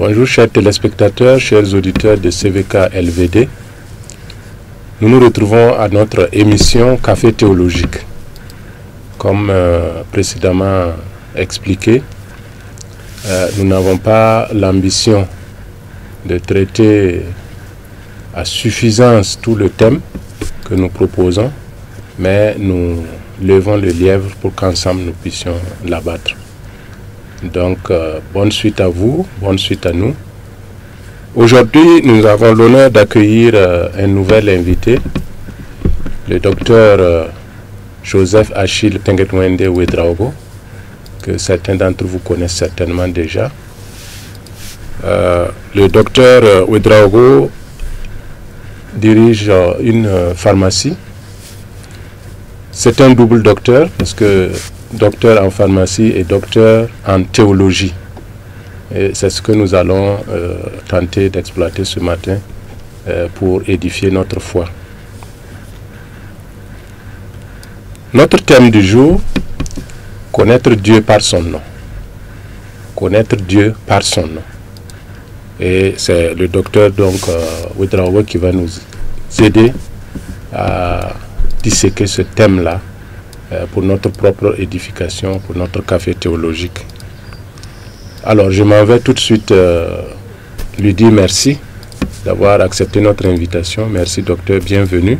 Bonjour chers téléspectateurs, chers auditeurs de CVK LVD. Nous nous retrouvons à notre émission Café théologique. Comme précédemment expliqué, nous n'avons pas l'ambition de traiter à suffisance tout le thème que nous proposons, mais nous levons le lièvre pour qu'ensemble nous puissions l'abattre. Donc, bonne suite à vous, bonne suite à nous. Aujourd'hui, nous avons l'honneur d'accueillir un nouvel invité, le docteur Joseph Achille Tengetwende Ouedraogo, que certains d'entre vous connaissent certainement déjà. Le docteur Ouedraogo dirige une pharmacie. C'est un double docteur parce que docteur en pharmacie et docteur en théologie. Et c'est ce que nous allons tenter d'exploiter ce matin pour édifier notre foi. Notre thème du jour, connaître Dieu par son nom. Connaître Dieu par son nom. Et c'est le docteur Ouedraogo qui va nous aider à disséquer ce thème-là pour notre propre édification, pour notre café théologique. Alors, je m'en vais tout de suite lui dire merci d'avoir accepté notre invitation. Merci, docteur, bienvenue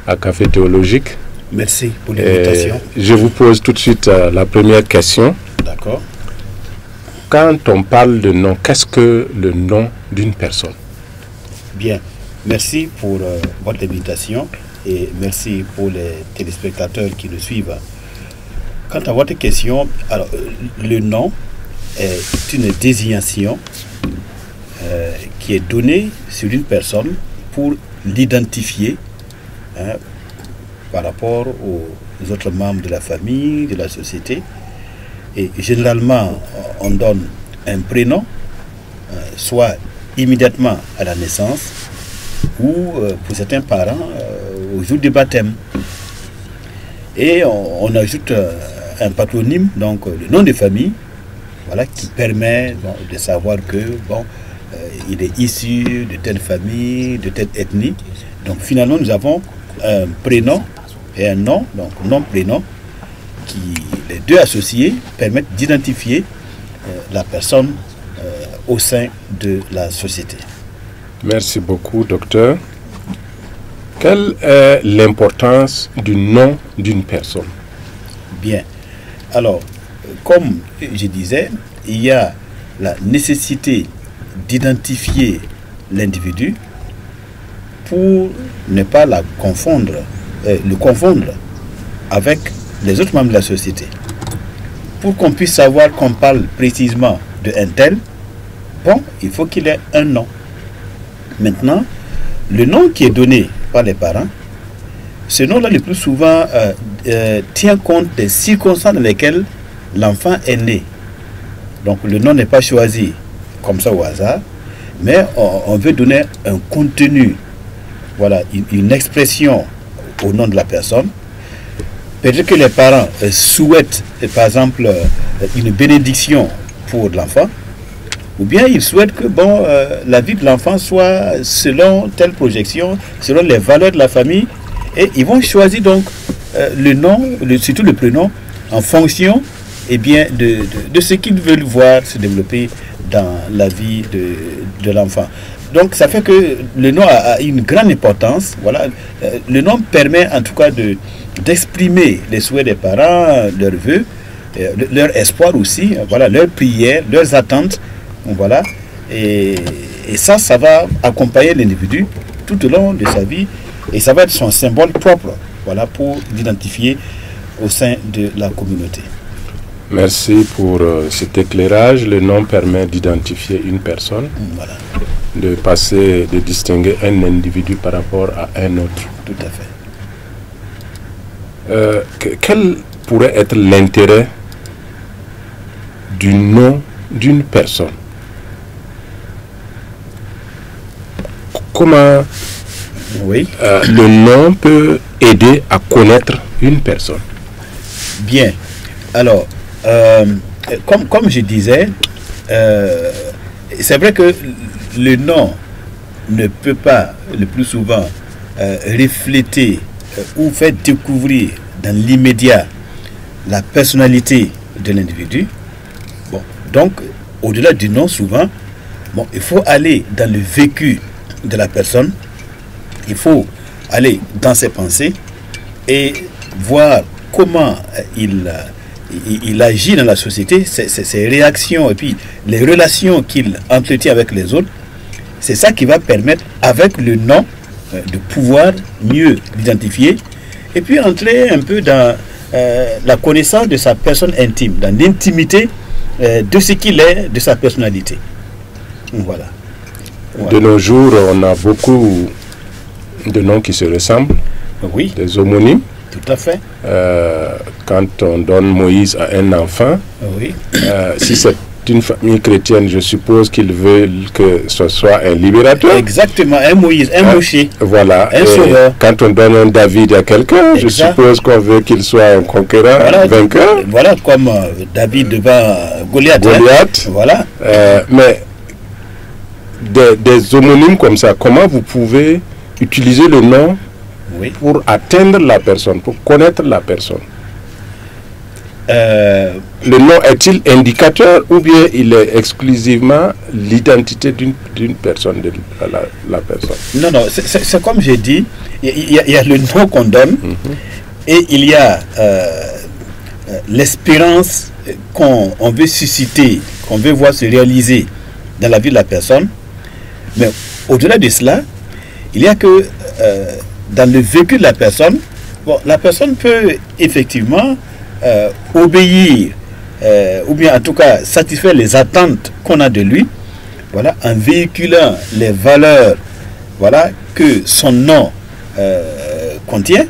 à Café théologique. Merci pour l'invitation. Je vous pose tout de suite la première question. D'accord. Quand on parle de nom, qu'est-ce que le nom d'une personne? Bien, merci pour votre invitation et merci pour les téléspectateurs qui nous suivent. Quant à votre question, alors, le nom est une désignation qui est donnée sur une personne pour l'identifier par rapport aux autres membres de la famille, de la société. Et généralement, on donne un prénom, soit immédiatement à la naissance, ou pour certains parents, au jour du baptême. Et on ajoute un patronyme, donc le nom de famille, voilà, qui permet de savoir que il est issu de telle famille, de telle ethnie. Donc finalement, nous avons un prénom et un nom, donc nom-prénom, qui, les deux associés, permettent d'identifier la personne au sein de la société. Merci beaucoup, docteur. Quelle est l'importance du nom d'une personne? Bien. Alors, comme je disais, il y a la nécessité d'identifier l'individu pour ne pas le confondre avec les autres membres de la société. Pour qu'on puisse savoir qu'on parle précisément de un tel, il faut qu'il ait un nom. Maintenant, le nom qui est donné par les parents, ce nom-là le plus souvent tient compte des circonstances dans lesquelles l'enfant est né. Donc le nom n'est pas choisi comme ça au hasard, mais on veut donner un contenu, voilà, une expression au nom de la personne. Peut-être que les parents souhaitent, par exemple, une bénédiction pour l'enfant, ou bien ils souhaitent que la vie de l'enfant soit selon telle projection, selon les valeurs de la famille, et ils vont choisir donc le nom, surtout le prénom, en fonction de ce qu'ils veulent voir se développer dans la vie de l'enfant. Donc ça fait que le nom a une grande importance. Voilà. Le nom permet en tout cas d'exprimer les souhaits des parents, leurs vœux, leur espoir aussi, voilà, leurs prières, leurs attentes. Voilà. Et ça va accompagner l'individu tout au long de sa vie et ça va être son symbole propre, voilà, pour l'identifier au sein de la communauté. Merci pour cet éclairage. Le nom permet d'identifier une personne, voilà, de distinguer un individu par rapport à un autre. Tout à fait. Quel pourrait être l'intérêt du nom d'une personne? Comment le nom peut aider à connaître une personne? Bien. Alors, comme je disais, c'est vrai que le nom ne peut pas, le plus souvent, refléter ou faire découvrir dans l'immédiat la personnalité de l'individu. Bon, donc, au-delà du nom, souvent, bon, il faut aller dans le vécu de la personne, il faut aller dans ses pensées et voir comment il agit dans la société, ses réactions et puis les relations qu'il entretient avec les autres. C'est ça qui va permettre, avec le nom, de pouvoir mieux l'identifier et puis entrer un peu dans la connaissance de sa personne intime, dans l'intimité de ce qu'il est, de sa personnalité. Voilà. De nos jours, on a beaucoup de noms qui se ressemblent, oui, des homonymes. Tout à fait. Quand on donne Moïse à un enfant, Oui. Si c'est une famille chrétienne, je suppose qu'ils veulent que ce soit un libérateur. Exactement, un Moïse, un Moshe. Voilà. Un sauveur. Quand on donne un David à quelqu'un, je suppose qu'on veut qu'il soit un conquérant, voilà, vainqueur. Voilà, comme David devant Goliath. Goliath. Hein. Voilà. Mais des homonymes comme ça, comment vous pouvez utiliser le nom pour atteindre la personne, pour connaître la personne? Le nom est-il indicateur ou bien il est exclusivement l'identité d'une personne, de la personne? Non, non, c'est comme j'ai dit, il y a le nom qu'on donne et il y a l'espérance qu'on veut susciter, qu'on veut voir se réaliser dans la vie de la personne. Mais au-delà de cela, il y a que dans le vécu de la personne, bon, la personne peut effectivement obéir ou bien en tout cas satisfaire les attentes qu'on a de lui, voilà, en véhiculant les valeurs, voilà, que son nom contient.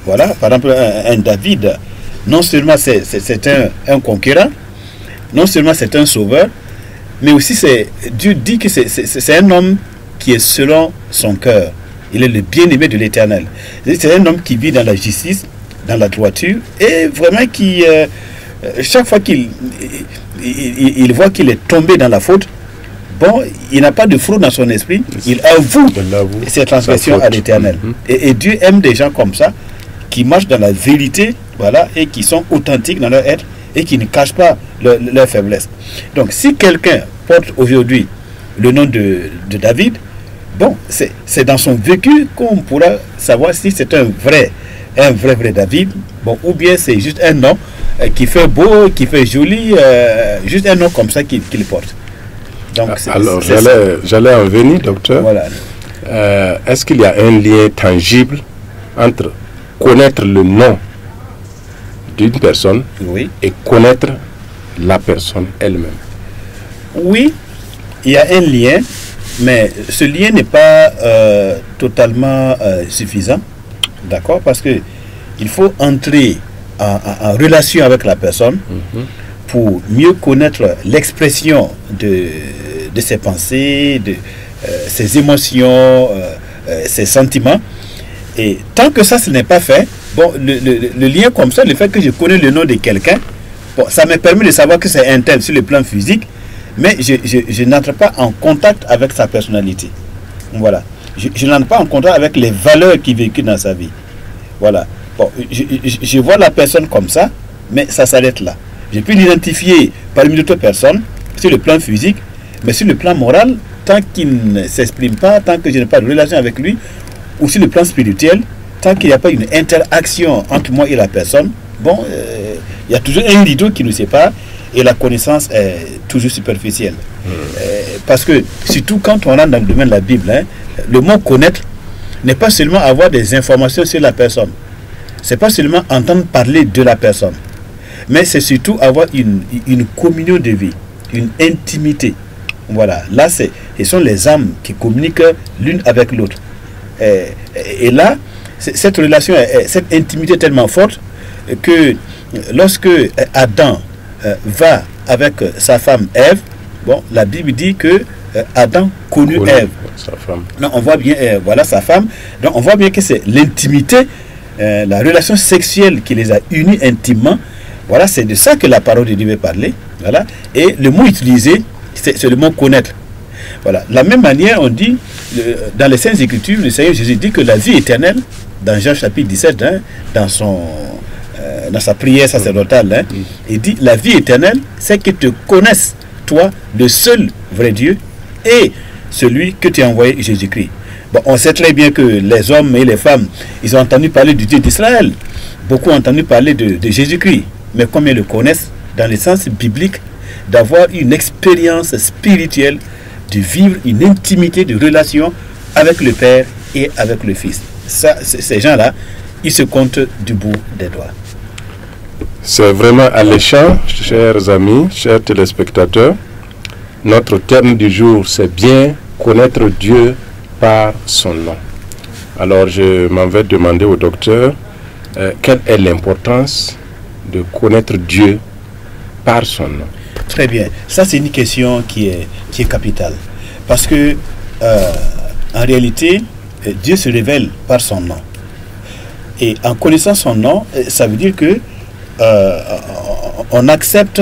Voilà, par exemple un David, non seulement c'est un conquérant, non seulement c'est un sauveur, mais aussi Dieu dit que c'est un homme qui est selon son cœur. Il est le bien-aimé de l'Éternel. C'est un homme qui vit dans la justice, dans la droiture, et vraiment qui, chaque fois qu'il voit qu'il est tombé dans la faute, bon, il n'a pas de fraude dans son esprit, il avoue ses transgressions à l'Éternel. Et Dieu aime des gens comme ça, qui marchent dans la vérité, voilà, et qui sont authentiques dans leur être, et qui ne cachent pas leur faiblesse. Donc, si quelqu'un porte aujourd'hui le nom de David, bon, c'est dans son vécu qu'on pourra savoir si c'est un vrai David, bon, ou bien c'est juste un nom qui fait beau, qui fait joli, juste un nom comme ça qu'il porte. Donc, alors, j'allais en venir, docteur. Voilà. Est-ce qu'il y a un lien tangible entre connaître le nom d'une personne et connaître la personne elle-même? Oui, il y a un lien, mais ce lien n'est pas totalement suffisant, d'accord, parce que il faut entrer en relation avec la personne pour mieux connaître l'expression de ses pensées, de ses émotions, ses sentiments. Et tant que ça, ce n'est pas fait, bon, le lien comme ça, le fait que je connais le nom de quelqu'un, bon, ça me permet de savoir que c'est un tel sur le plan physique, mais je n'entre pas en contact avec sa personnalité. Voilà. Je n'entre pas en contact avec les valeurs qu'il véhicule dans sa vie. Voilà. Bon, je vois la personne comme ça, mais ça s'arrête là. Je peux l'identifier parmi d'autres personnes sur le plan physique, mais sur le plan moral, tant qu'il ne s'exprime pas, tant que je n'ai pas de relation avec lui, ou sur le plan spirituel, tant qu'il n'y a pas une interaction entre moi et la personne, bon, il y a toujours un rideau qui nous sépare et la connaissance est toujours superficielle. Parce que, surtout quand on rentre dans le domaine de la Bible, hein, le mot connaître n'est pas seulement avoir des informations sur la personne, c'est pas seulement entendre parler de la personne, mais c'est surtout avoir une communion de vie, une intimité. Voilà, là, ce sont les âmes qui communiquent l'une avec l'autre. Et là, cette relation, cette intimité est tellement forte que lorsque Adam va avec sa femme Ève, bon, la Bible dit que Adam connut Ève. Sa femme. Non, on voit bien, voilà sa femme. Donc on voit bien que c'est l'intimité, la relation sexuelle qui les a unis intimement. Voilà, c'est de ça que la parole de Dieu veut parler. Voilà. Et le mot utilisé C'est le mot connaître. Voilà. De la même manière, on dit, dans les Saintes Écritures, le Seigneur Jésus dit que la vie éternelle, dans Jean chapitre 17, hein, dans sa prière sacerdotale, hein, il dit, la vie éternelle, c'est que te connaissent, toi, le seul vrai Dieu, et celui que tu as envoyé, Jésus-Christ. Bon, on sait très bien que les hommes et les femmes, ils ont entendu parler du Dieu d'Israël. Beaucoup ont entendu parler de Jésus-Christ. Mais combien le connaissent dans le sens biblique d'avoir une expérience spirituelle, de vivre une intimité de relation avec le Père et avec le Fils. Ça, ces gens-là, ils se comptent du bout des doigts. C'est vraiment alléchant, chers amis, chers téléspectateurs. Notre thème du jour, c'est bien connaître Dieu par son nom. Alors, je m'en vais demander au docteur quelle est l'importance de connaître Dieu par son nom. Très bien. Ça, c'est une question qui est capitale. Parce que, en réalité, Dieu se révèle par son nom. Et en connaissant son nom, ça veut dire que on accepte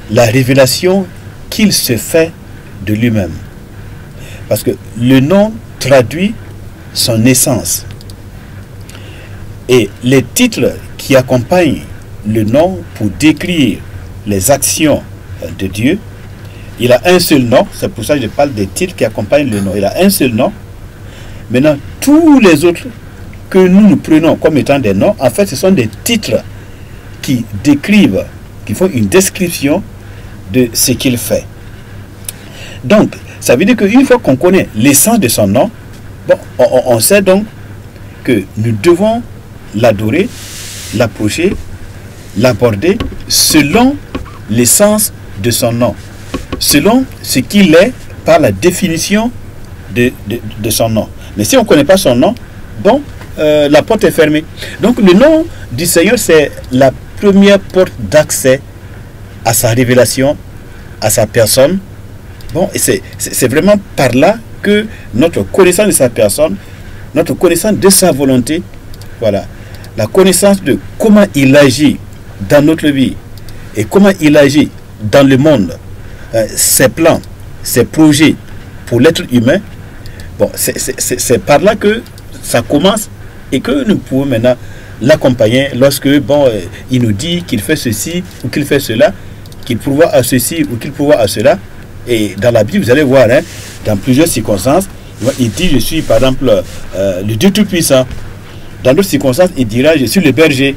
la révélation qu'il se fait de lui-même. Parce que le nom traduit son essence. Et les titres qui accompagnent le nom pour décrire les actions de Dieu, il a un seul nom. C'est pour ça que je parle des titres qui accompagnent le nom. Il a un seul nom. Maintenant, tous les autres que nous prenons comme étant des noms, en fait, ce sont des titres qui décrivent, qui font une description de ce qu'il fait. Donc, ça veut dire qu'une fois qu'on connaît l'essence de son nom, bon, on sait donc que nous devons l'adorer, l'approcher, l'aborder selon l'essence de son nom, selon ce qu'il est par la définition de son nom. Mais si on ne connaît pas son nom, bon, la porte est fermée. Donc le nom du Seigneur, c'est la première porte d'accès à sa révélation, à sa personne. Bon, et c'est vraiment par là que notre connaissance de sa personne, notre connaissance de sa volonté, voilà, la connaissance de comment il agit dans notre vie et comment il agit dans le monde, ses plans, ses projets pour l'être humain, bon, c'est par là que ça commence et que nous pouvons maintenant l'accompagner lorsque, bon, il nous dit qu'il fait ceci ou qu'il fait cela, qu'il pourvoit à ceci ou qu'il pourvoit à cela. Et dans la Bible, vous allez voir, hein, dans plusieurs circonstances, il dit, je suis par exemple le Dieu Tout-Puissant. Dans d'autres circonstances, il dira, je suis le berger.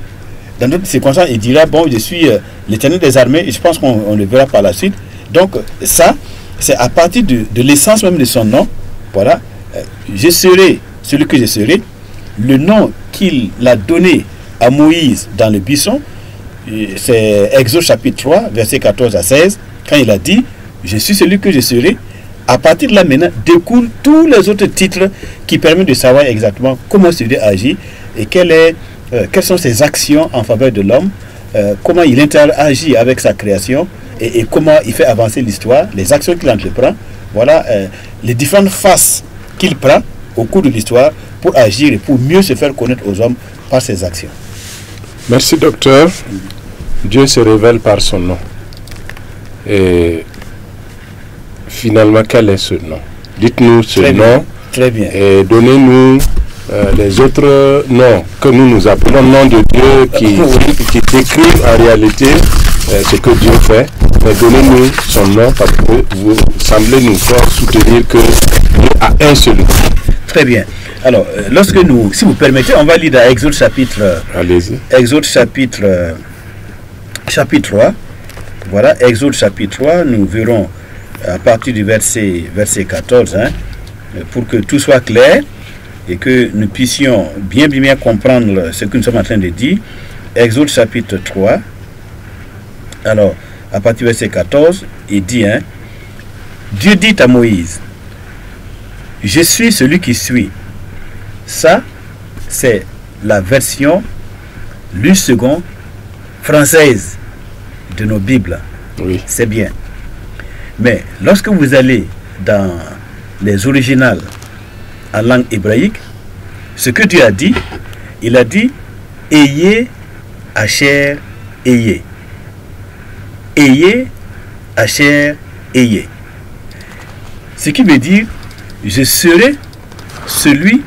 Dans d'autres circonstances, il dira, bon, je suis l'Éternel des armées. Et je pense qu'on le verra par la suite. Donc, ça, c'est à partir de l'essence même de son nom. Voilà, je serai celui que je serai. Le nom qu'il a donné à Moïse dans le buisson, c'est Exode chapitre 3, versets 14 à 16, quand il a dit, je suis celui que je serai. À partir de là, maintenant, découlent tous les autres titres qui permettent de savoir exactement comment ce Dieu agit et quelles sont ses actions en faveur de l'homme, comment il interagit avec sa création et comment il fait avancer l'histoire, les actions qu'il entreprend. Voilà les différentes faces qu'il prend au cours de l'histoire pour agir et pour mieux se faire connaître aux hommes par ses actions. Merci, docteur. Dieu se révèle par son nom. Et finalement, quel est ce nom? Dites-nous ce nom. Très bien. Et donnez-nous les autres noms que nous appelons nom de Dieu qui décrivent en réalité ce que Dieu fait. Mais donnez-nous son nom parce que vous semblez nous faire soutenir que Dieu a un seul nom. Très bien. Alors, lorsque nous, si vous permettez, on va lire dans Exode chapitre. Allez-y. Exode chapitre 3. Voilà, Exode chapitre 3, nous verrons à partir du verset 14, hein, pour que tout soit clair et que nous puissions bien comprendre ce que nous sommes en train de dire. Exode chapitre 3. Alors, à partir du verset 14, il dit, hein, Dieu dit à Moïse, je suis celui qui suis. Ça, c'est la version Lus second française de nos Bibles. Oui. C'est bien. Mais lorsque vous allez dans les originales en langue hébraïque, ce que Dieu a dit, il a dit ayez, Asher, ayez. Ayez, Asher, ayez. Ce qui veut dire, je serai celui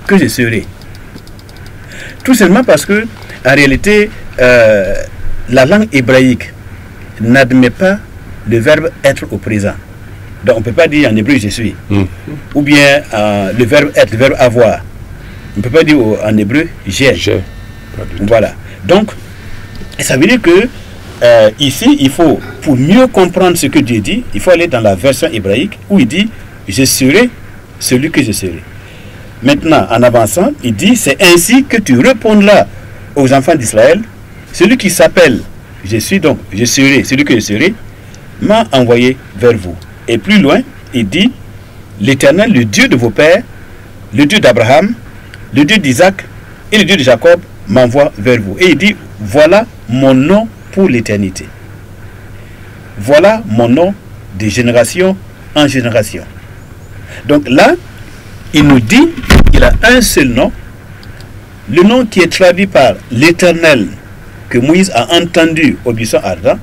que je serai. Tout simplement parce que, en réalité, la langue hébraïque n'admet pas le verbe être au présent. Donc on ne peut pas dire en hébreu je suis. Ou bien le verbe être, le verbe avoir. On ne peut pas dire en hébreu j'ai. Voilà. Donc, ça veut dire que ici, il faut, pour mieux comprendre ce que Dieu dit, il faut aller dans la version hébraïque où il dit je serai celui que je serai. Maintenant, en avançant, il dit c'est ainsi que tu répondras aux enfants d'Israël, celui qui s'appelle je suis, donc je serai celui que je serai, m'a envoyé vers vous. Et plus loin, il dit l'Éternel, le Dieu de vos pères, le Dieu d'Abraham, le Dieu d'Isaac et le Dieu de Jacob m'envoie vers vous. Et il dit voilà mon nom pour l'éternité. Voilà mon nom de génération en génération. Donc là, il nous dit qu'il a un seul nom, le nom qui est traduit par l'Éternel que Moïse a entendu au buisson ardent.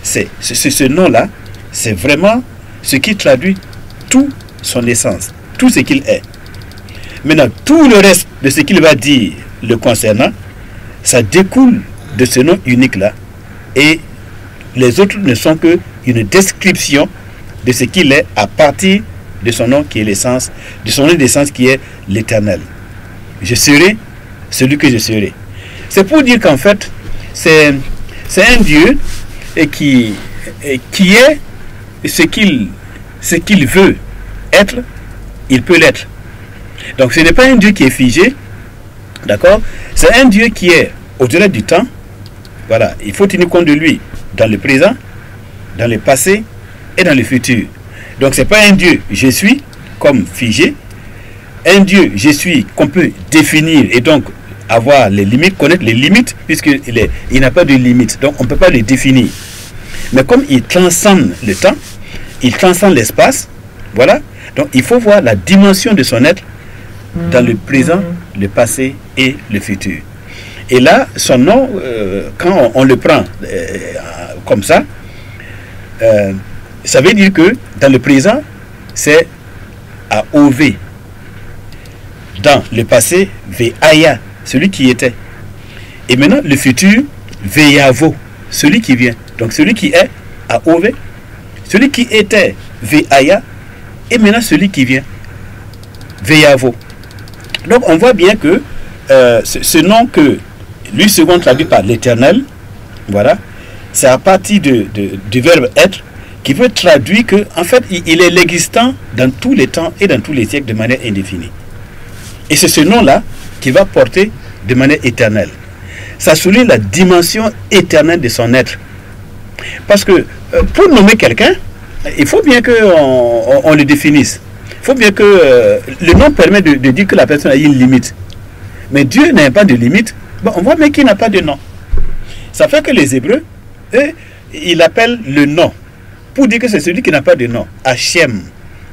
C'est ce nom-là, c'est vraiment ce qui traduit toute son essence, tout ce qu'il est. Maintenant, tout le reste de ce qu'il va dire le concernant, ça découle de ce nom unique-là. Et les autres ne sont qu'une description de ce qu'il est à partir de son nom qui est l'essence, de son nom d'essence qui est l'Éternel. Je serai celui que je serai. C'est pour dire qu'en fait, c'est un Dieu qui est ce qu'il veut être, il peut l'être. Donc ce n'est pas un Dieu qui est figé, d'accord? C'est un Dieu qui est au-delà du temps. Voilà, il faut tenir compte de lui dans le présent, dans le passé et dans le futur. Donc ce n'est pas un Dieu je suis comme figé, un Dieu je suis qu'on peut définir et donc avoir les limites, connaître les limites, puisqu'il n'a pas de limites, donc on ne peut pas les définir. Mais comme il transcende le temps, il transcende l'espace, voilà, donc il faut voir la dimension de son être dans le présent, le passé et le futur. Et là, son nom, quand on le prend comme ça, ça veut dire que dans le présent, c'est AOV. Dans le passé, Veaya, celui qui était. Et maintenant, le futur, Veyavo, celui qui vient. Donc celui qui est, AOV, celui qui était, Veaya, et maintenant celui qui vient, Veyavo. Donc on voit bien que ce nom que lui second traduit par l'Éternel, voilà, c'est à partir du verbe être qui veut traduire que en fait il est l'existant dans tous les temps et dans tous les siècles de manière indéfinie. Et c'est ce nom-là qui va porter de manière éternelle. Ça souligne la dimension éternelle de son être. Parce que pour nommer quelqu'un, il faut bien qu'on le définisse. Il faut bien que le nom permet de dire que la personne a une limite. Mais Dieu n'a pas de limite. Bon, on voit bien qu'il n'a pas de nom. Ça fait que les Hébreux, eux, ils appellent le nom pour dire que c'est celui qui n'a pas de nom. Hachem.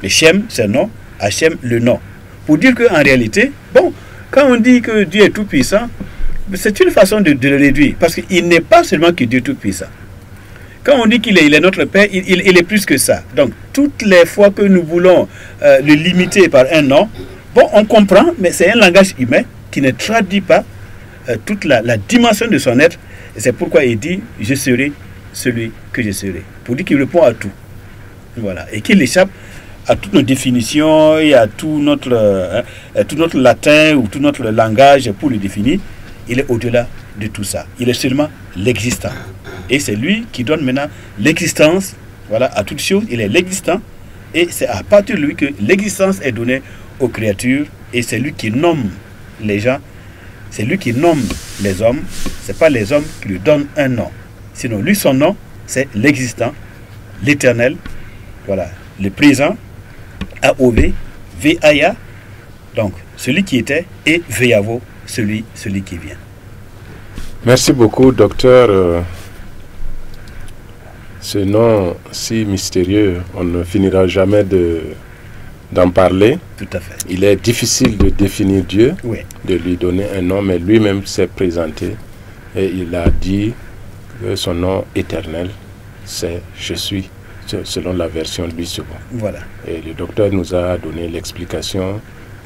Le Shem, c'est nom. Hachem, le nom. Pour dire qu'en réalité, bon, quand on dit que Dieu est tout-puissant, c'est une façon de le réduire. Parce qu'il n'est pas seulement que Dieu tout-puissant. Quand on dit qu'il est notre Père, il est plus que ça. Donc, toutes les fois que nous voulons le limiter par un nom, bon, on comprend, mais c'est un langage humain qui ne traduit pas toute la dimension de son être. Et c'est pourquoi il dit « Je serai celui que je serai ». Pour dire qu'il répond à tout. Voilà. Et qu'il échappe à toutes nos définitions et à tout notre latin ou tout notre langage pour le définir. Il est au-delà de tout ça. Il est seulement l'existant. Et c'est lui qui donne maintenant l'existence, voilà, à toutes choses. Il est l'existant. Et c'est à partir de lui que l'existence est donnée aux créatures. Et c'est lui qui nomme les gens. C'est lui qui nomme les hommes. Ce n'est pas les hommes qui lui donnent un nom. Sinon, lui, son nom, c'est l'existant, l'éternel, voilà, le présent, AOV, Veaya, donc celui qui était, et Veyavo, celui qui vient. Merci beaucoup, docteur. Ce nom si mystérieux, on ne finira jamais d'en parler. Tout à fait. Il est difficile de définir Dieu, oui, de lui donner un nom, mais lui-même s'est présenté et il a dit que son nom éternel, c'est « Je suis selon la version Louis II. Voilà. Et le docteur nous a donné l'explication.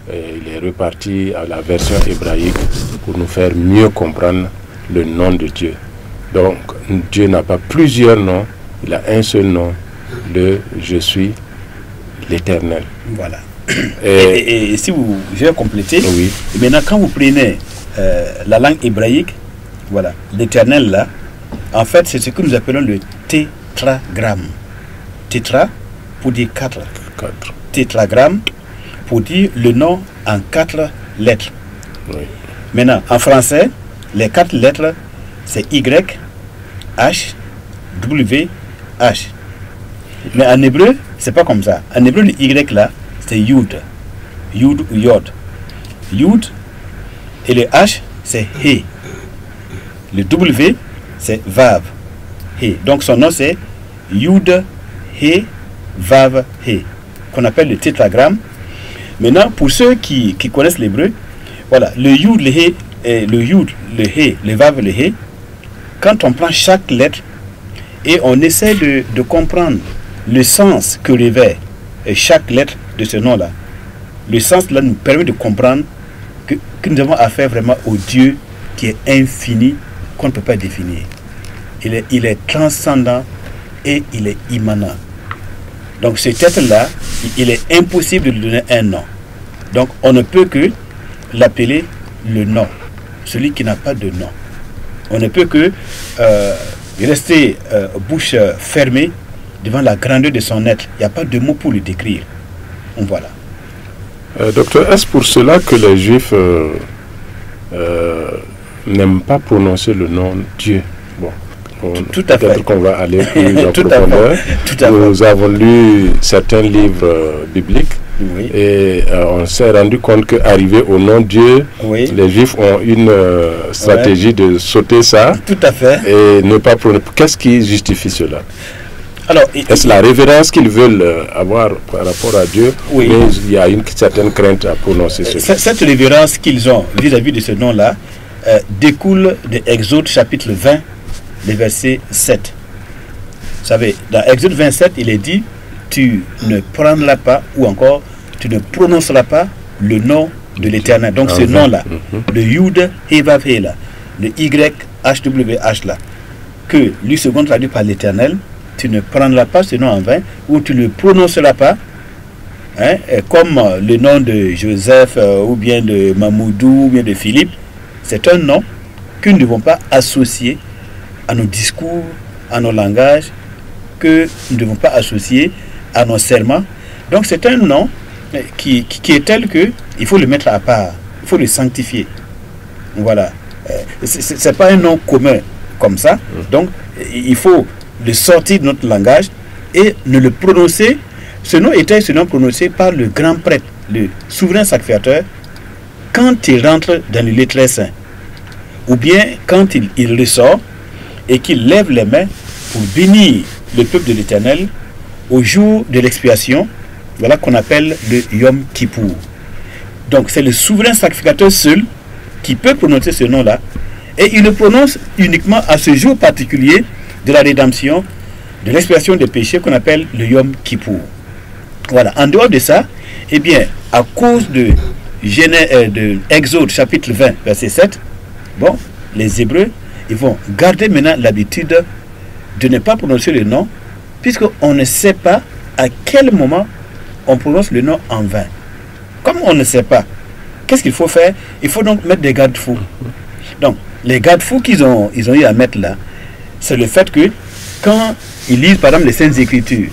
Il est reparti à la version hébraïque pour nous faire mieux comprendre le nom de Dieu. Donc, Dieu n'a pas plusieurs noms, il a un seul nom, le Je suis l'Éternel. Voilà. Et si je vais compléter, oui. Maintenant quand vous prenez la langue hébraïque, voilà, l'Éternel là, en fait c'est ce que nous appelons le tétragramme. Tétra pour dire 4. Tétragramme pour dire le nom en 4 lettres. Oui. Maintenant, en français, les 4 lettres, c'est Y, H, W, H. Mais en hébreu, c'est pas comme ça. En hébreu, le Y là, c'est Yud. Yud ou Yod. Yud. Et le H, c'est He. Le W, c'est Vav. He. Donc son nom, c'est Yud, He, Vav, He. Qu'on appelle le tétragramme. Maintenant, pour ceux qui connaissent l'hébreu, voilà, le Yud, le He, le Yud, le He, le Vav, le He, quand on prend chaque lettre et on essaie de comprendre le sens que revêt chaque lettre de ce nom-là, le sens là nous permet de comprendre que nous avons affaire vraiment au Dieu qui est infini, qu'on ne peut pas définir. Il est transcendant et il est immanent. Donc cet être-là, il est impossible de lui donner un nom. Donc on ne peut que l'appeler le nom, celui qui n'a pas de nom. On ne peut que rester bouche fermée devant la grandeur de son être. Il n'y a pas de mots pour le décrire. Donc, voilà. Docteur, est-ce pour cela que les Juifs n'aiment pas prononcer le nom Dieu? Bon, tout à fait. Peut-être qu'on va aller plus en profondeur. Nous avons lu certains livres bibliques. Oui. Et on s'est rendu compte qu'arrivé au nom Dieu, oui, les Juifs ont une stratégie de sauter ça. Tout à fait. Et ne pas prononcer. Qu'est-ce qui justifie cela? Alors, est-ce la révérence qu'ils veulent avoir par rapport à Dieu? Oui. Mais il y a une certaine crainte à prononcer cela. Cette révérence qu'ils ont vis-à-vis de ce nom-là découle de Exode chapitre 20, le verset 7. Vous savez, dans Exode 27, il est dit: tu ne prendras pas, ou encore tu ne prononceras pas le nom de l'Éternel. Donc ce nom-là, le Yud, He, Vav, He là, le Y, H, W, H là, que lui second traduit par l'Éternel, tu ne prendras pas ce nom en vain, ou tu ne le prononceras pas, hein, comme le nom de Joseph, ou bien de Mamoudou, ou bien de Philippe. C'est un nom que nous ne devons pas associer à nos discours, à nos langages, que nous ne devons pas associer à nos serments. Donc c'est un nom qui est tel que il faut le mettre à part, il faut le sanctifier. Voilà. C'est pas un nom commun comme ça. Donc il faut le sortir de notre langage et ne le prononcer. Ce nom était ce nom prononcé par le grand prêtre, le souverain sacrificateur, quand il rentre dans le lieu très saint, ou bien quand il ressort et qu'il lève les mains pour bénir le peuple de l'Éternel au jour de l'expiation, voilà qu'on appelle le Yom Kippour. Donc c'est le souverain sacrificateur seul qui peut prononcer ce nom-là, et il le prononce uniquement à ce jour particulier de la rédemption, de l'expiation des péchés qu'on appelle le Yom Kippour. Voilà. En dehors de ça, eh bien, à cause de Exode chapitre 20, verset 7, bon, les Hébreux, ils vont garder maintenant l'habitude de ne pas prononcer le nom, puisqu'on ne sait pas à quel moment on prononce le nom en vain. Comme on ne sait pas, qu'est-ce qu'il faut faire? Il faut donc mettre des garde-fous. Donc, les garde-fous qu'ils ont eu à mettre là, c'est le fait que quand ils lisent par exemple les Saintes Écritures,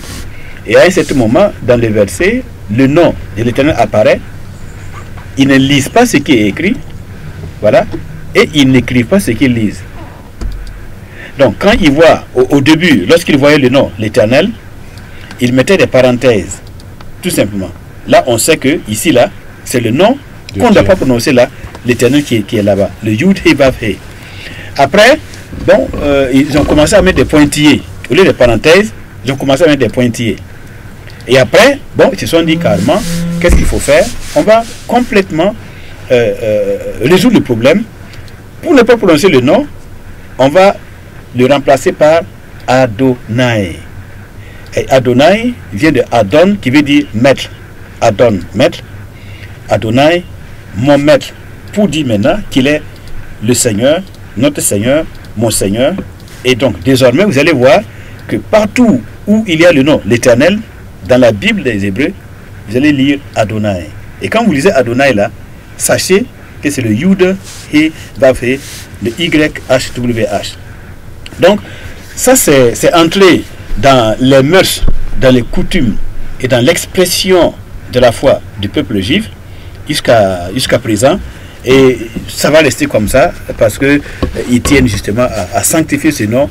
et à un certain moment, dans le verset, le nom de l'Éternel apparaît, ils ne lisent pas ce qui est écrit, voilà, et ils n'écrivent pas ce qu'ils lisent. Donc, quand ils voient, au début, lorsqu'ils voyaient le nom, l'Éternel, ils mettaient des parenthèses, tout simplement. Là, on sait que, ici, là, c'est le nom qu'on ne doit pas prononcer là, l'Éternel qui est là-bas, le Yud, He, Vav, He. Après, bon, ils ont commencé à mettre des pointillés. Au lieu de parenthèses, ils ont commencé à mettre des pointillés. Et après, bon, ils se sont dit carrément, qu'est-ce qu'il faut faire? On va complètement résoudre le problème. Pour ne pas prononcer le nom, on va le remplacer par Adonai. Et Adonai vient de Adon, qui veut dire maître. Adon, maître. Adonai, mon maître, pour dire maintenant qu'il est le Seigneur, notre Seigneur, mon Seigneur. Et donc, désormais, vous allez voir que partout où il y a le nom, l'Éternel, dans la Bible des Hébreux, vous allez lire Adonai. Et quand vous lisez Adonai là, sachez que c'est le Yud, He, Vav, He, le YHWH. Donc, ça c'est entré dans les mœurs, dans les coutumes et dans l'expression de la foi du peuple juif jusqu'à présent. Et ça va rester comme ça parce qu'ils tiennent justement à sanctifier ce nom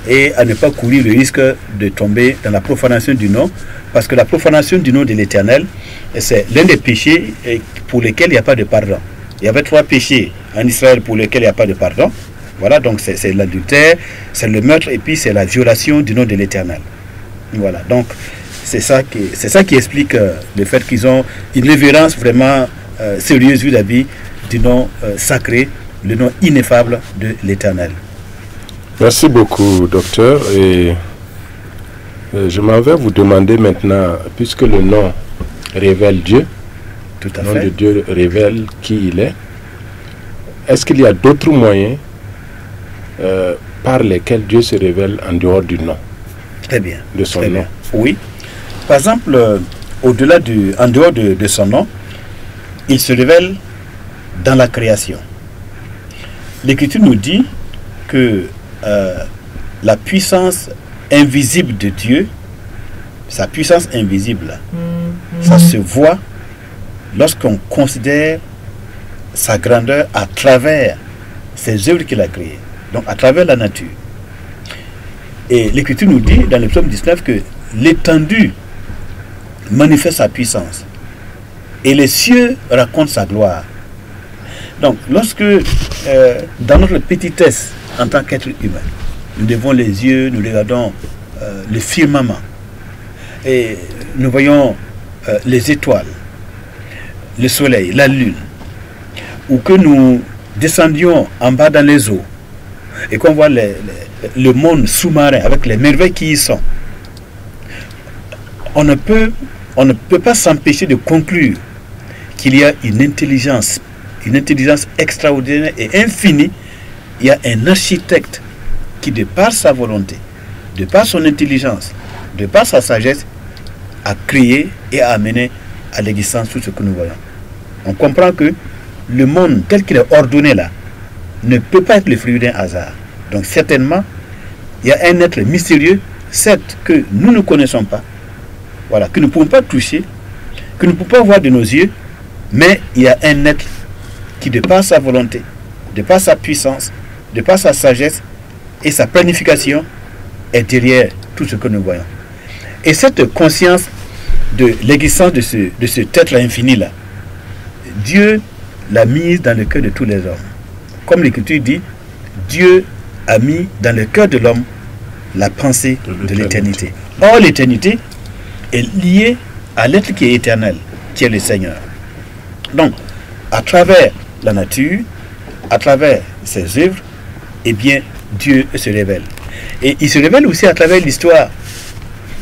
et à ne pas courir le risque de tomber dans la profanation du nom. Parce que la profanation du nom de l'Éternel, c'est l'un des péchés pour lesquels il n'y a pas de pardon. Il y avait 3 péchés en Israël pour lesquels il n'y a pas de pardon. Voilà, donc c'est l'adultère, c'est le meurtre et puis c'est la violation du nom de l'Éternel. Voilà, donc c'est ça qui explique le fait qu'ils ont une révérence vraiment sérieuse vis-à-vis du nom sacré, le nom ineffable de l'Éternel. Merci beaucoup, docteur. Et je m'en vais vous demander maintenant, puisque le nom révèle Dieu, tout à le nom fait. de Dieu révèle qui il est qu'il y a d'autres moyens par lesquels Dieu se révèle en dehors du nom? Très bien. De son Très nom. bien. Oui. Par exemple, en dehors de son nom, il se révèle dans la création. L'Écriture nous dit que la puissance invisible de Dieu, sa puissance invisible, ça se voit lorsqu'on considère sa grandeur à travers ses œuvres qu'il a créées, donc à travers la nature. Et l'Écriture nous dit dans le psaume 19 que l'étendue manifeste sa puissance et les cieux racontent sa gloire. Donc lorsque dans notre petitesse en tant qu'être humain, nous levons les yeux, nous regardons le firmament et nous voyons les étoiles, le soleil, la lune, ou que nous descendions en bas dans les eaux et qu'on voit le monde sous-marin avec les merveilles qui y sont, on ne peut pas s'empêcher de conclure qu'il y a une intelligence extraordinaire et infinie. Il y a un architecte qui, de par sa volonté, de par son intelligence, de par sa sagesse, a créé et a amené à l'existence tout ce que nous voyons. On comprend que le monde tel qu'il est ordonné là ne peut pas être le fruit d'un hasard. Donc certainement, il y a un être mystérieux, certes que nous ne connaissons pas, voilà, que nous ne pouvons pas toucher, que nous ne pouvons pas voir de nos yeux, mais il y a un être qui, de par sa volonté, de par sa puissance, de par sa sagesse et sa planification, est derrière tout ce que nous voyons. Et cette conscience de l'existence de cet être infini là, Dieu l'a mise dans le cœur de tous les hommes. Comme l'Écriture dit, Dieu a mis dans le cœur de l'homme la pensée de l'éternité. Or, l'éternité est liée à l'être qui est éternel, qui est le Seigneur. Donc, à travers la nature, à travers ses œuvres, eh bien, Dieu se révèle. Et il se révèle aussi à travers l'histoire.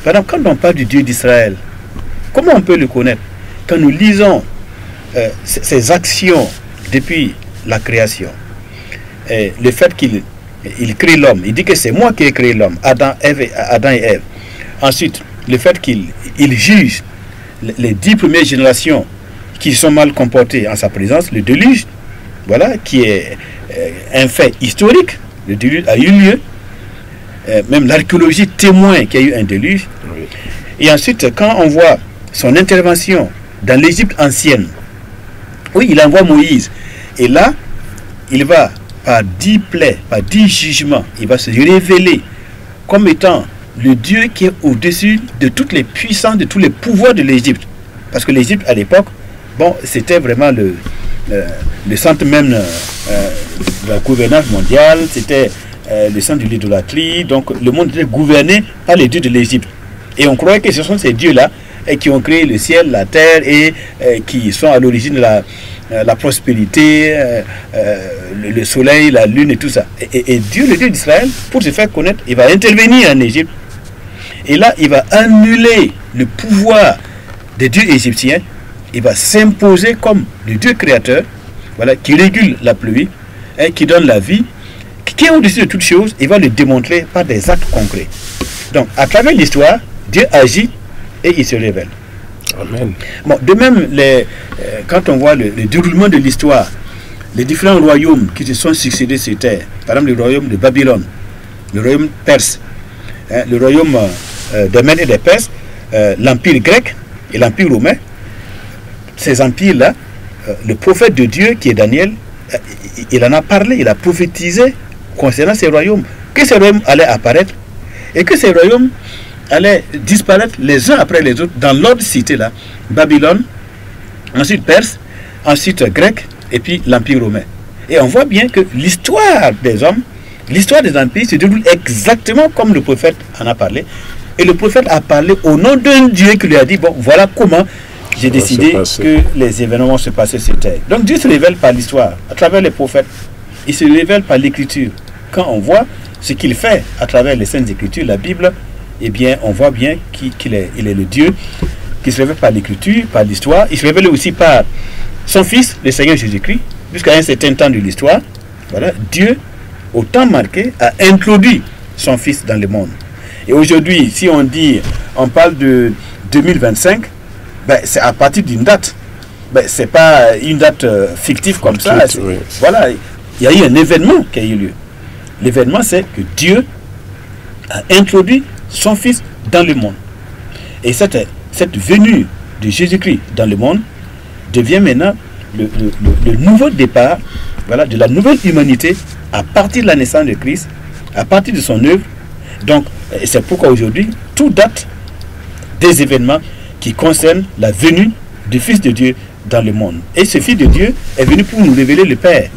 Par exemple, quand on parle du Dieu d'Israël, comment on peut le connaître? Quand nous lisons ses actions depuis la création, le fait qu'il crée l'homme, il dit que c'est moi qui ai créé l'homme, Adam et Ève. Ensuite, le fait qu'il juge les 10 premières générations qui sont mal comportées en sa présence, le déluge, voilà, qui est un fait historique. Le déluge a eu lieu. Même l'archéologie témoin qu'il y a eu un déluge. Oui. Et ensuite, quand on voit son intervention dans l'Égypte ancienne, oui, il envoie Moïse. Et là, il va, par 10 plaies, par 10 jugements, il va se révéler comme étant le Dieu qui est au-dessus de toutes les puissances, de tous les pouvoirs de l'Égypte. Parce que l'Égypte, à l'époque, bon, c'était vraiment le centre même de la gouvernance mondiale, c'était le centre de l'idolâtrie. Donc le monde était gouverné par les dieux de l'Égypte. Et on croyait que ce sont ces dieux-là qui ont créé le ciel, la terre et qui sont à l'origine de la prospérité, le soleil, la lune et tout ça. Et Dieu, le Dieu d'Israël, pour se faire connaître, il va intervenir en Égypte. Et là, il va annuler le pouvoir des dieux égyptiens. Il va s'imposer comme le Dieu créateur, voilà, qui régule la pluie, hein, qui donne la vie, qui est au-dessus de toutes choses. Il va le démontrer par des actes concrets. Donc, à travers l'histoire, Dieu agit et il se révèle. Amen. Bon, de même, quand on voit le déroulement de l'histoire, les différents royaumes qui se sont succédés sur terre, par exemple le royaume de Babylone, le royaume perse, hein, le royaume des Mèdes et des Perses, l'empire grec et l'empire romain, ces empires-là, le prophète de Dieu qui est Daniel, il en a parlé, il a prophétisé concernant ces royaumes, que ces royaumes allaient apparaître et que ces royaumes allaient disparaître les uns après les autres dans l'ordre cité là. Babylone, ensuite Perse, ensuite grec et puis l'empire romain. Et on voit bien que l'histoire des hommes, l'histoire des empires se déroule exactement comme le prophète en a parlé. Et le prophète a parlé au nom d'un Dieu qui lui a dit, bon, voilà comment j'ai décidé que les événements vont se passer sur terre. Donc Dieu se révèle par l'histoire, à travers les prophètes. Il se révèle par l'écriture. Quand on voit ce qu'il fait à travers les saintes écritures, la Bible, eh bien, on voit bien qu'il est le Dieu qui se révèle par l'écriture, par l'histoire. Il se révèle aussi par son Fils, le Seigneur Jésus-Christ. Jusqu'à un certain temps de l'histoire, voilà, Dieu, au temps marqué, a introduit son Fils dans le monde. Et aujourd'hui, si on parle de 2025, ben, c'est à partir d'une date. Ben, c'est pas une date fictive comme ça. Oui. Voilà, il y a eu un événement qui a eu lieu. L'événement, c'est que Dieu a introduit son Fils dans le monde. Et cette venue de Jésus-Christ dans le monde devient maintenant le nouveau départ, voilà, de la nouvelle humanité à partir de la naissance de Christ, à partir de son œuvre. Donc, c'est pourquoi aujourd'hui, tout date des événements qui concernent la venue du Fils de Dieu dans le monde. Et ce Fils de Dieu est venu pour nous révéler le Père,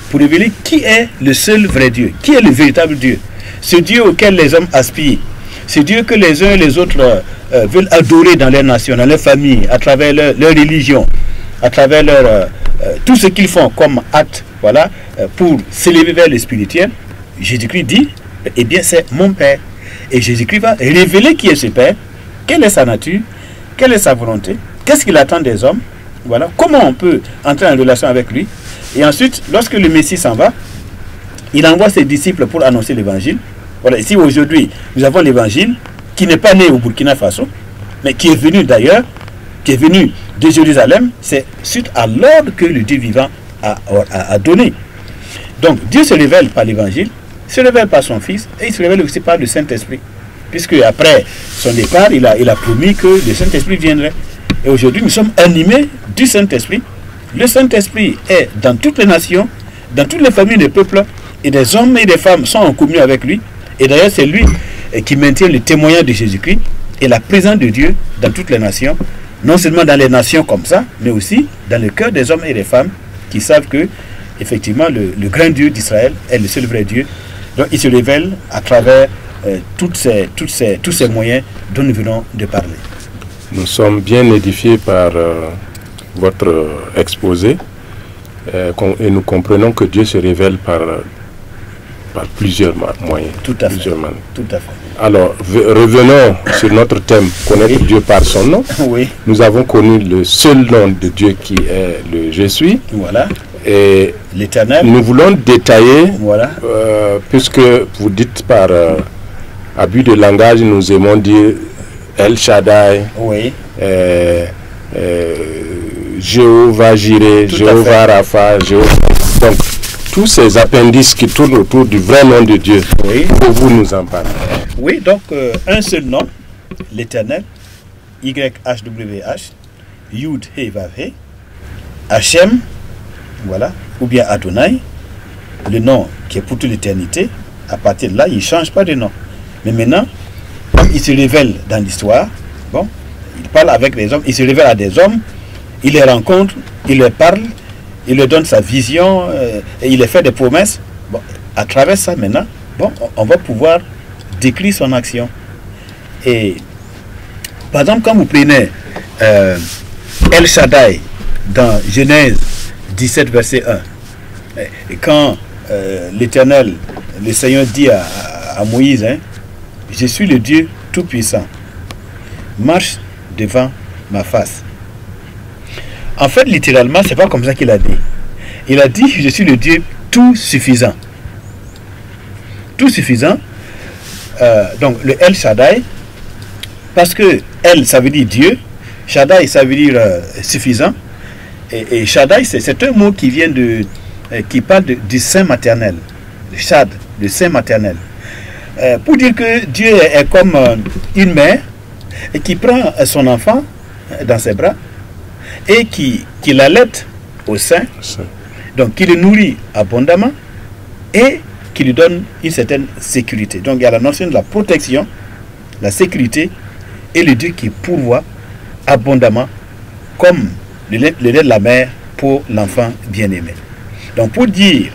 pour révéler qui est le seul vrai Dieu, qui est le véritable Dieu, ce Dieu auquel les hommes aspirent, ce Dieu que les uns et les autres veulent adorer dans leur nation, dans leur famille, à travers leur religion, à travers tout ce qu'ils font comme acte, voilà, pour s'élever vers le spirituel. Jésus-Christ dit, eh bien c'est mon Père. Et Jésus-Christ va révéler qui est ce Père, quelle est sa nature, quelle est sa volonté, qu'est-ce qu'il attend des hommes, voilà, comment on peut entrer en relation avec lui. Et ensuite, lorsque le Messie s'en va, il envoie ses disciples pour annoncer l'évangile. Voilà, ici aujourd'hui, nous avons l'évangile qui n'est pas né au Burkina Faso, mais qui est venu d'ailleurs, qui est venu de Jérusalem. C'est suite à l'ordre que le Dieu vivant a donné. Donc Dieu se révèle par l'évangile, se révèle par son Fils, et il se révèle aussi par le Saint-Esprit. Puisque après son départ, il a promis que le Saint-Esprit viendrait. Et aujourd'hui, nous sommes animés du Saint-Esprit. Le Saint-Esprit est dans toutes les nations, dans toutes les familles des peuples, et des hommes et des femmes sont en communion avec lui. Et d'ailleurs, c'est lui qui maintient le témoignage de Jésus-Christ et la présence de Dieu dans toutes les nations. Non seulement dans les nations comme ça, mais aussi dans le cœur des hommes et des femmes qui savent que, effectivement, le grand Dieu d'Israël est le seul vrai Dieu. Donc, il se révèle à travers tous ces moyens dont nous venons de parler. Nous sommes bien édifiés par votre exposé et nous comprenons que Dieu se révèle par plusieurs moyens. Tout à fait. Tout à fait. Alors, revenons sur notre thème, connaître Dieu par son nom. Oui. Nous avons connu le seul nom de Dieu qui est le Je suis. Voilà. Et l'Éternel. Nous voulons détailler, voilà. Puisque vous dites par abus de langage, nous aimons dire El Shaddai, oui. Jéhovah Jireh, Jéhovah Rapha, Jéhovah. Donc, tous ces appendices qui tournent autour du vrai nom de Dieu, oui. Pouvez-vous nous en parler? Oui, donc un seul nom, l'Éternel, YHWH, Yud He Vav He, Hachem, voilà, ou bien Adonai, le nom qui est pour toute l'éternité. À partir de là, il ne change pas de nom. Mais maintenant, comme il se révèle dans l'histoire, bon, il parle avec les hommes, il se révèle à des hommes, il les rencontre, il leur parle, il leur donne sa vision, et il leur fait des promesses. Bon, à travers ça, maintenant, bon, on va pouvoir décrire son action. Et par exemple, quand vous prenez El Shaddai dans Genèse 17, verset 1, et quand l'Éternel, le Seigneur dit à Moïse, hein, je suis le Dieu Tout-Puissant marche devant ma face. En fait, littéralement, c'est pas comme ça qu'il a dit. Il a dit, je suis le Dieu tout suffisant. Tout suffisant. Donc, le El Shaddai, parce que El, ça veut dire Dieu, Shaddai, ça veut dire suffisant. Et Shaddai, c'est un mot qui vient qui parle du sein maternel. Le Shad, le sein maternel. Pour dire que Dieu est comme une mère et qui prend son enfant dans ses bras et qui l'allaite au sein, donc qui le nourrit abondamment et qui lui donne une certaine sécurité. Donc il y a la notion de la protection, la sécurité et le Dieu qui pourvoit abondamment comme le lait de la mère pour l'enfant bien-aimé. Donc pour dire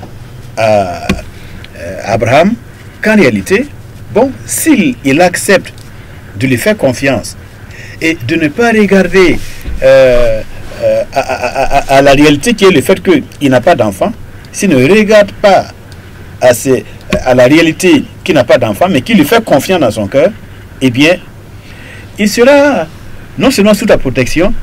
à Abraham qu'en réalité, bon, s'il accepte de lui faire confiance et de ne pas regarder à la réalité qui est le fait qu'il n'a pas d'enfant, s'il ne regarde pas à la réalité qu'il n'a pas d'enfant, mais qu'il lui fait confiance dans son cœur, eh bien, il sera non seulement sous ta protection,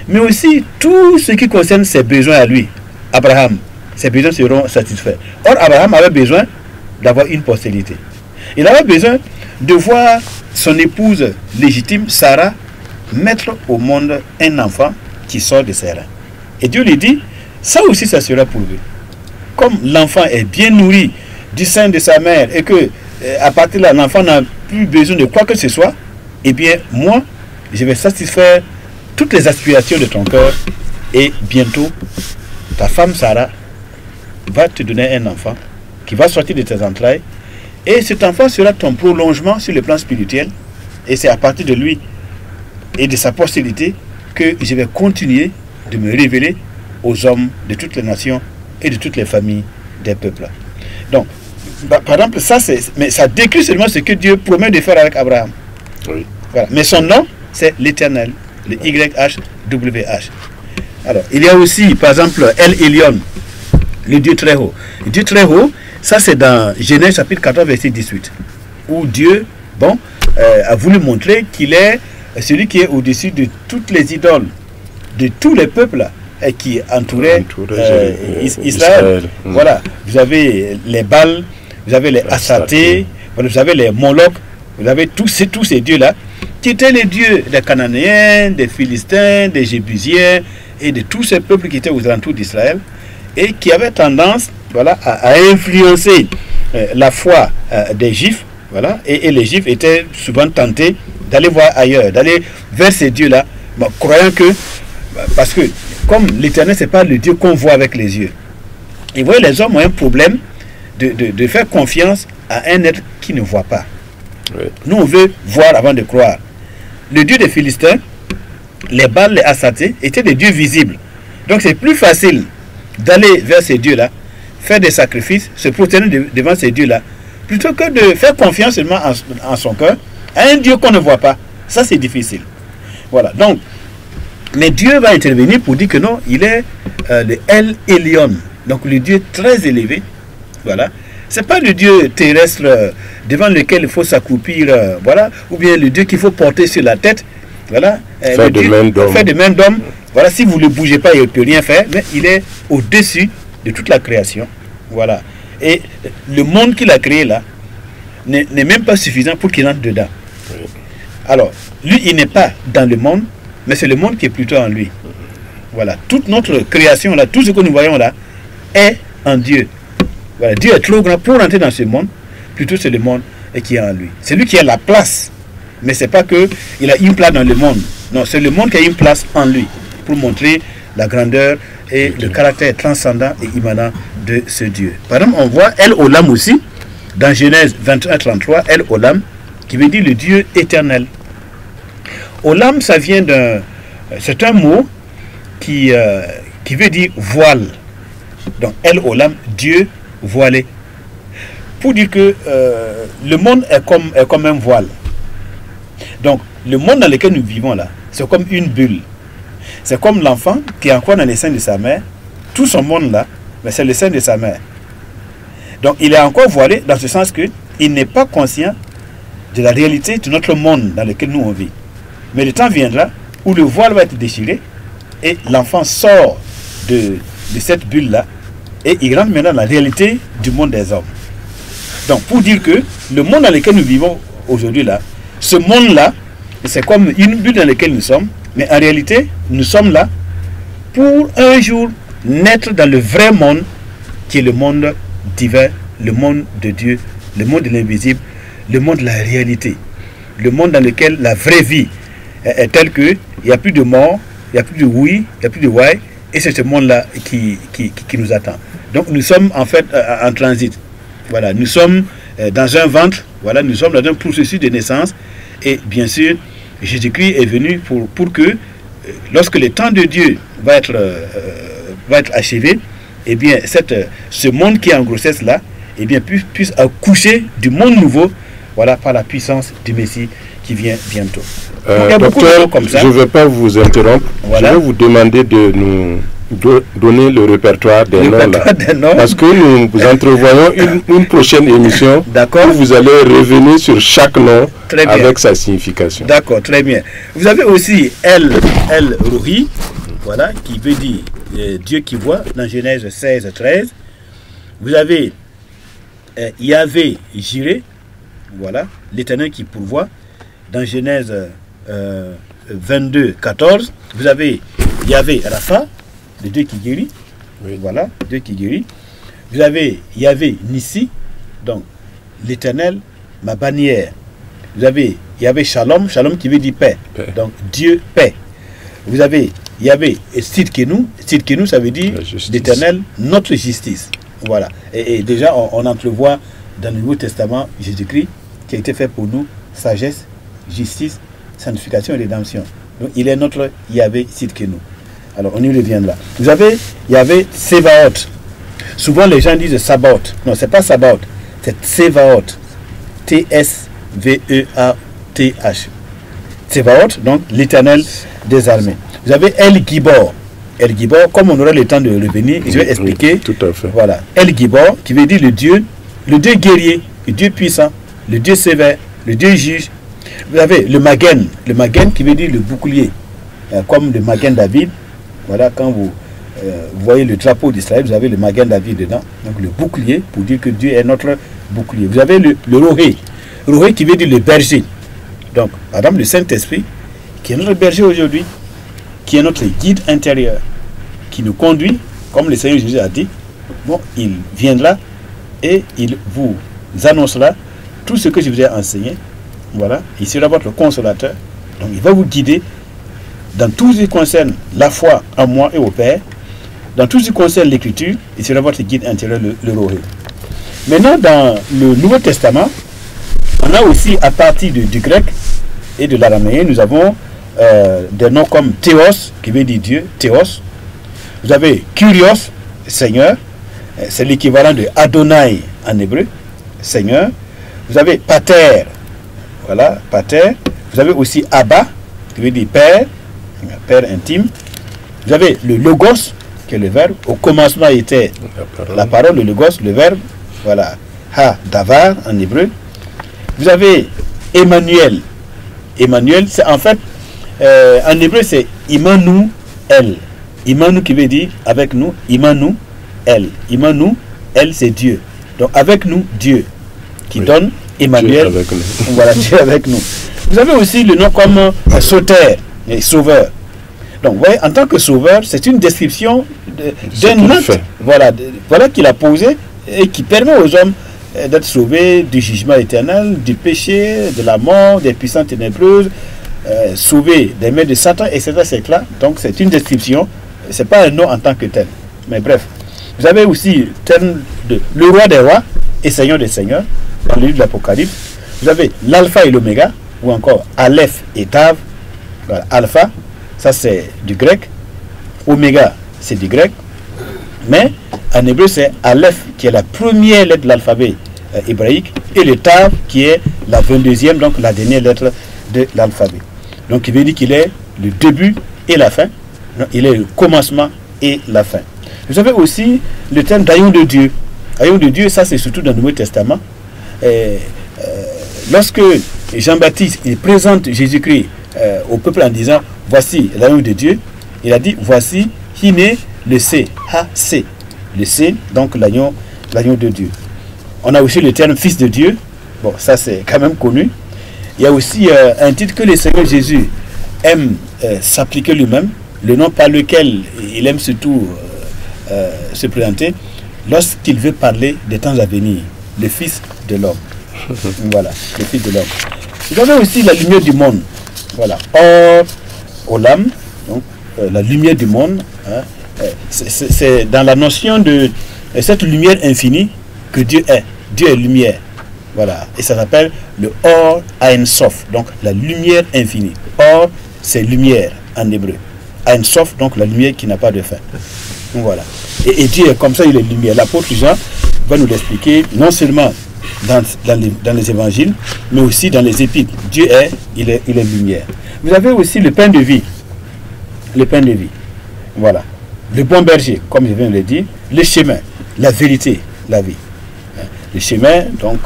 mais aussi tout ce qui concerne ses besoins à lui. Abraham, ses besoins seront satisfaits. Or, Abraham avait besoin d'avoir une postérité. Il avait besoin de voir son épouse légitime, Sarah, mettre au monde un enfant qui sort de ses reins. Et Dieu lui dit, ça aussi, ça sera pour lui. Comme l'enfant est bien nourri du sein de sa mère et que à partir de là, l'enfant n'a plus besoin de quoi que ce soit, eh bien, moi, je vais satisfaire toutes les aspirations de ton cœur et bientôt, ta femme Sarah va te donner un enfant qui va sortir de tes entrailles et cet enfant sera ton prolongement sur le plan spirituel et c'est à partir de lui et de sa postérité que je vais continuer de me révéler aux hommes de toutes les nations et de toutes les familles des peuples. Donc, par exemple, mais ça décrit seulement ce que Dieu promet de faire avec Abraham. Oui. Voilà. Mais son nom, c'est l'Éternel, le YHWH. Alors, il y a aussi, par exemple, El Elyon, le Dieu très haut. Le Dieu très haut, ça c'est dans Genèse chapitre 14, verset 18, où Dieu, bon, a voulu montrer qu'il est celui qui est au-dessus de toutes les idoles, de tous les peuples qui entouraient Israël. Voilà, vous avez les Baals, vous avez les Assatés, vous avez les Moloch, vous avez tous ces dieux-là, qui étaient les dieux des Cananéens, des Philistins, des Jébusiens, et de tous ces peuples qui étaient aux alentours d'Israël, et qui avaient tendance, voilà, à influencer la foi des Juifs, voilà, et les Juifs étaient souvent tentés d'aller voir ailleurs, d'aller vers ces dieux-là, bon, croyant que, parce que, comme l'Éternel, ce n'est pas le Dieu qu'on voit avec les yeux. Et vous voyez, les hommes ont un problème de faire confiance à un être qui ne voit pas. Oui. Nous, on veut voir avant de croire. Le Dieu des Philistins, les Baals, les Assatés, étaient des dieux visibles. Donc, c'est plus facile d'aller vers ces dieux-là, faire des sacrifices, se prosterner devant ces dieux-là, plutôt que de faire confiance seulement en son cœur à un Dieu qu'on ne voit pas. Ça, c'est difficile. Voilà. Donc, mais Dieu va intervenir pour dire que non, il est le El Elyon, donc le Dieu très élevé. Voilà. C'est pas le Dieu terrestre devant lequel il faut s'accroupir, voilà, ou bien le Dieu qu'il faut porter sur la tête. Voilà. Fait de main d'homme. Voilà, si vous ne le bougez pas, il ne peut rien faire, mais il est au-dessus de toute la création. Voilà. Et le monde qu'il a créé là n'est même pas suffisant pour qu'il entre dedans. Oui. Alors, lui, il n'est pas dans le monde, mais c'est le monde qui est plutôt en lui. Voilà. Toute notre création là, tout ce que nous voyons là, est en Dieu. Voilà. Dieu est trop grand pour entrer dans ce monde, plutôt c'est le monde qui est en lui. C'est lui qui a la place. Mais ce n'est pas qu'il a une place dans le monde. Non, c'est le monde qui a une place en lui pour montrer la grandeur et le caractère transcendant et immanent de ce Dieu. Par exemple, on voit El Olam aussi, dans Genèse 21-33, El Olam, qui veut dire le Dieu éternel. Olam, ça vient c'est un mot qui veut dire voile. Donc El Olam, Dieu voilé. Pour dire que le monde est comme un voile. Donc, le monde dans lequel nous vivons là, c'est comme une bulle. C'est comme l'enfant qui est encore dans les seins de sa mère. Tout son monde là, mais c'est le sein de sa mère. Donc, il est encore voilé dans ce sens qu'il n'est pas conscient de la réalité de notre monde dans lequel nous on vit. Mais le temps viendra où le voile va être déchiré et l'enfant sort de cette bulle-là et il rentre maintenant dans la réalité du monde des hommes. Donc pour dire que le monde dans lequel nous vivons aujourd'hui là, ce monde-là, c'est comme une bulle dans laquelle nous sommes, mais en réalité, nous sommes là pour un jour naître dans le vrai monde qui est le monde divin, le monde de Dieu, le monde de l'invisible, le monde de la réalité, le monde dans lequel la vraie vie est telle que il n'y a plus de mort, il n'y a plus de oui, il n'y a plus de ouais, et c'est ce monde-là qui nous attend. Donc nous sommes en fait en transit. Voilà, nous sommes dans un ventre, voilà, nous sommes dans un processus de naissance, et bien sûr, Jésus-Christ est venu pour que lorsque le temps de Dieu va être achevé, eh bien, ce monde qui est en grossesse là, eh bien, puisse accoucher du monde nouveau, voilà, par la puissance du Messie qui vient bientôt. Donc, il y a beaucoup de docteur, choses comme ça. je ne vais pas vous interrompre. Voilà. Je vais vous demander de nous donner le répertoire des noms là. Parce que nous entrevoyons une prochaine émission où vous allez revenir sur chaque nom avec sa signification. D'accord, très bien. Vous avez aussi El Rohi, voilà, qui veut dire Dieu qui voit dans Genèse 16, 13. Vous avez Yahvé Jiré, voilà, l'Éternel qui pourvoit dans Genèse 22, 14. Vous avez Yahvé Rapha, le Dieu qui guérit. Oui. Voilà, Dieu qui guérit. Vous avez Yahvé Nissi, donc l'Éternel, ma bannière. Vous avez Yahvé Shalom, Shalom qui veut dire paix. Donc Dieu paix. Vous avez Yahvé Sidkenu, Sidkenu ça veut dire l'Éternel, notre justice. Voilà. Et déjà on entrevoit dans le Nouveau Testament Jésus-Christ qui a été fait pour nous, sagesse, justice, sanctification et rédemption. Donc il est notre Yahvé Sidkenu. Alors on y reviendra. Vous avez Yahvé Tsevaot. Souvent les gens disent Sabaoth. Non, c'est pas Sabaoth, c'est Tsevaot. T-S-V-E-A-T-H. Tsevaot, donc l'Éternel des armées. Vous avez El Gibor. El Gibor, comme on aura le temps de revenir, je vais expliquer. Tout à fait. Voilà. El Gibor, qui veut dire le Dieu guerrier, le Dieu puissant, le Dieu sévère, le Dieu juge. Vous avez le Magen qui veut dire le bouclier, comme le Magen David. Voilà, quand vous voyez le drapeau d'Israël, vous avez le Magen David dedans, donc le bouclier, pour dire que Dieu est notre bouclier. Vous avez le Rohé qui veut dire le berger. Donc, par exemple, le Saint-Esprit, qui est notre berger aujourd'hui, qui est notre guide intérieur, qui nous conduit, comme le Seigneur Jésus a dit, bon, il viendra et il vous annoncera tout ce que je vous ai enseigné. Voilà, il sera votre consolateur. Donc, il va vous guider dans tout ce qui concerne la foi en moi et au Père. Dans tout ce qui concerne l'écriture, il sera votre guide intérieur, le Rohé. Maintenant, dans le Nouveau Testament, on a aussi, à partir du grec et de l'araméen, nous avons des noms comme Théos, qui veut dire Dieu, Théos. Vous avez Kyrios, Seigneur. C'est l'équivalent de Adonai en hébreu, Seigneur. Vous avez Pater, voilà, Pater. Vous avez aussi Abba, qui veut dire Père, Père intime. Vous avez le Logos, qui est le verbe. Au commencement était la parole, le Logos, le verbe. Voilà, Ha, Davar en hébreu. Vous avez Emmanuel. Emmanuel, c'est en fait, en hébreu, c'est Imanu El. Imanu qui veut dire avec nous, Imanu El. Imanu El, c'est Dieu. Donc avec nous, Dieu, qui donne Emmanuel. Dieu avec nous. Voilà, Dieu avec nous. Vous avez aussi le nom comme Sauteur, sauveur. Donc, vous voyez, en tant que sauveur, c'est une description d'un acte, voilà qu'il a posé et qui permet aux hommes d'être sauvés du jugement éternel, du péché, de la mort, des puissances ténébreuses, sauvés des mains de Satan, etc. Donc, c'est une description, ce n'est pas un nom en tant que tel. Mais bref, vous avez aussi le terme de le roi des rois et seigneur des seigneurs, dans le livre de l'Apocalypse. Vous avez l'alpha et l'oméga, ou encore Aleph et Tav. Voilà, alpha, ça c'est du grec. Oméga, c'est du grec. Mais en hébreu, c'est Aleph qui est la première lettre de l'alphabet hébraïque et le Tav qui est la 22e, donc la dernière lettre de l'alphabet. Donc il veut dire qu'il est le début et la fin. Donc, il est le commencement et la fin. Vous avez aussi le terme d'Aïon de Dieu. Aïon de Dieu, ça c'est surtout dans le Nouveau Testament. Lorsque Jean-Baptiste, il présente Jésus-Christ au peuple en disant, voici l'agneau de Dieu. Il a dit, voici Hiné le C, Ha-C. Le C, donc l'agneau de Dieu. On a aussi le terme fils de Dieu. Bon, ça c'est quand même connu. Il y a aussi un titre que le Seigneur Jésus aime s'appliquer lui-même, le nom par lequel il aime surtout se présenter lorsqu'il veut parler des temps à venir, le Fils de l'homme. Voilà, le Fils de l'homme. Vous avez aussi la lumière du monde. Voilà, Or, Olam, donc la lumière du monde. Hein, c'est dans la notion de cette lumière infinie que Dieu est. Dieu est lumière. Voilà, et ça s'appelle le Or Ein Sof, donc la lumière infinie. Or, c'est lumière en hébreu. Ein Sof, donc la lumière qui n'a pas de fin. Donc voilà. Et Dieu est comme ça, il est lumière. L'apôtre Jean va nous l'expliquer, non seulement dans les évangiles, mais aussi dans les épîtres. Dieu est, il est lumière. Vous avez aussi le pain de vie. Le pain de vie. Voilà. Le bon berger, comme je viens de le dire. Le chemin, la vérité, la vie. Le chemin, donc,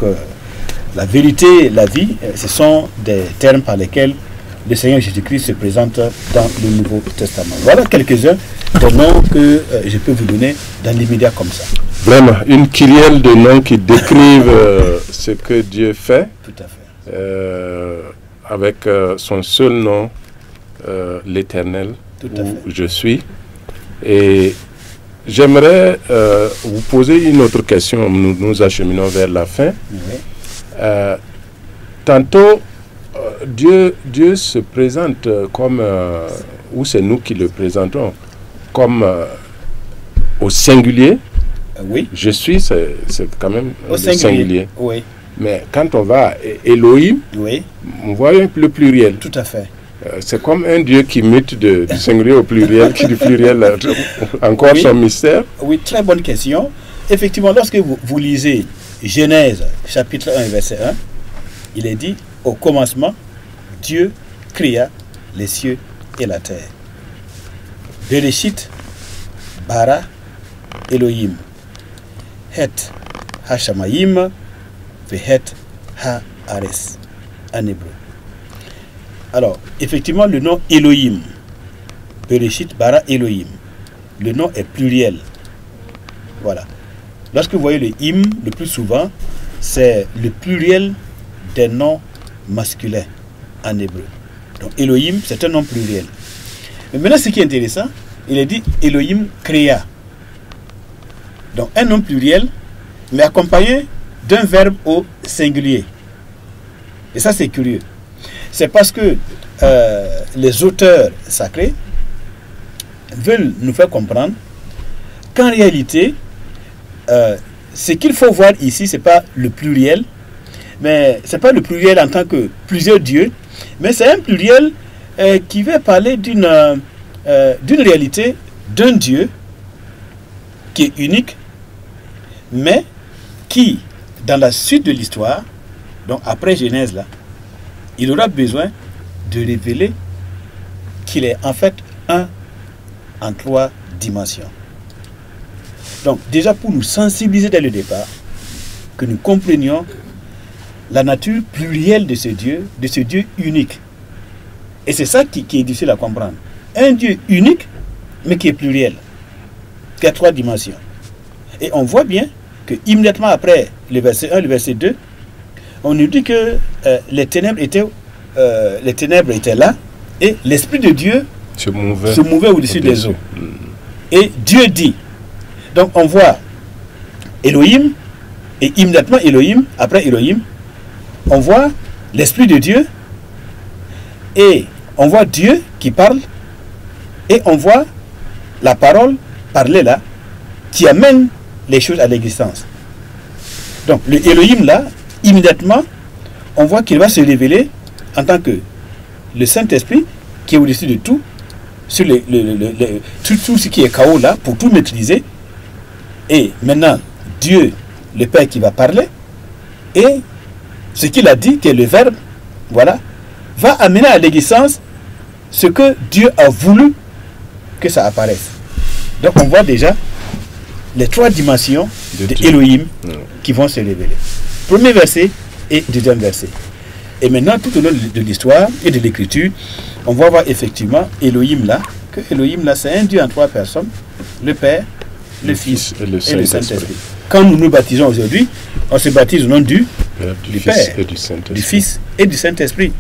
la vérité, la vie, ce sont des termes par lesquels le Seigneur Jésus-Christ se présente dans le Nouveau Testament. Voilà quelques-uns des noms que je peux vous donner dans l'immédiat comme ça. Vraiment, une kyrielle de noms qui décrivent ce que Dieu fait. Tout à fait. Avec son seul nom, l'Éternel, où je suis. Et j'aimerais vous poser une autre question. Nous acheminons vers la fin. Oui. Tantôt, Dieu se présente comme, ou c'est nous qui le présentons, comme au singulier. Oui. Je suis, c'est quand même au singulier. Oui. Mais quand on va à Elohim, oui, on voit le pluriel. Tout à fait. C'est comme un Dieu qui mute du singulier au pluriel, qui du pluriel encore oui. Son mystère. Oui, très bonne question. Effectivement, lorsque vous lisez Genèse, chapitre 1, verset 1, il est dit, au commencement, Dieu créa les cieux et la terre. Bereshit, bara, Elohim, het, ha-shamayim, vehet, ha-ares, en hébreu. Alors, effectivement, le nom Elohim, Bereshit, bara, Elohim, le nom est pluriel. Voilà. Lorsque vous voyez le him, le plus souvent, c'est le pluriel des noms masculins en hébreu. Donc Elohim, c'est un nom pluriel. Mais maintenant, ce qui est intéressant, il est dit Elohim créa. Donc un nom pluriel, mais accompagné d'un verbe au singulier. Et ça, c'est curieux. C'est parce que les auteurs sacrés veulent nous faire comprendre qu'en réalité, ce qu'il faut voir ici, ce n'est pas le pluriel, mais ce n'est pas le pluriel en tant que plusieurs dieux, mais c'est un pluriel qui veut parler d'une réalité, d'un Dieu qui est unique, mais qui, dans la suite de l'histoire, donc après Genèse, là, il aura besoin de révéler qu'il est en fait un en 3 dimensions. Donc déjà pour nous sensibiliser dès le départ, que nous comprenions la nature plurielle de ce Dieu unique. Et c'est ça qui est difficile à comprendre. Un Dieu unique, mais qui est pluriel, qui a 3 dimensions. Et on voit bien que immédiatement après le verset 1, le verset 2, on nous dit que les ténèbres étaient là et l'Esprit de Dieu se mouvait au-dessus des eaux. Et Dieu dit. Donc on voit Elohim et immédiatement Elohim, après Elohim, on voit l'Esprit de Dieu et on voit Dieu qui parle et on voit la parole parlée là qui amène les choses à l'existence. Donc le Elohim là, immédiatement, on voit qu'il va se révéler en tant que le Saint-Esprit qui est au-dessus de tout, sur tout ce qui est chaos là, pour tout maîtriser. Et maintenant, Dieu, le Père qui va parler, et ce qu'il a dit, qui est le Verbe, voilà, va amener à l'existence ce que Dieu a voulu que ça apparaisse. Donc on voit déjà les 3 dimensions de Elohim qui vont se révéler. Premier verset et deuxième verset. Et maintenant, tout au long de l'histoire et de l'écriture, on va voir effectivement Elohim là, que Elohim là, c'est un Dieu en 3 personnes, le Père, le Fils et le Saint-Esprit. Quand nous nous baptisons aujourd'hui, on se baptise au nom du Père, du Fils et du Saint-Esprit.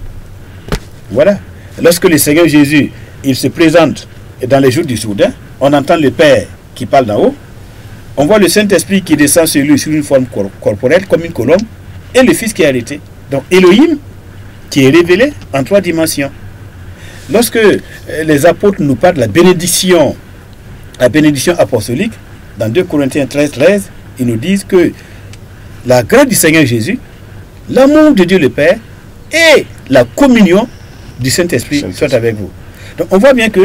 Voilà. Lorsque le Seigneur Jésus, il se présente dans les jours du Jourdain, on entend le Père qui parle d'en haut, on voit le Saint-Esprit qui descend sur lui sur une forme corporelle comme une colombe, et le Fils qui est arrêté. Donc Elohim qui est révélé en 3 dimensions. Lorsque les apôtres nous parlent de la bénédiction apostolique, dans 2 Corinthiens 13, ils nous disent que la grâce du Seigneur Jésus, l'amour de Dieu le Père et la communion du Saint-Esprit soient avec vous. Donc on voit bien que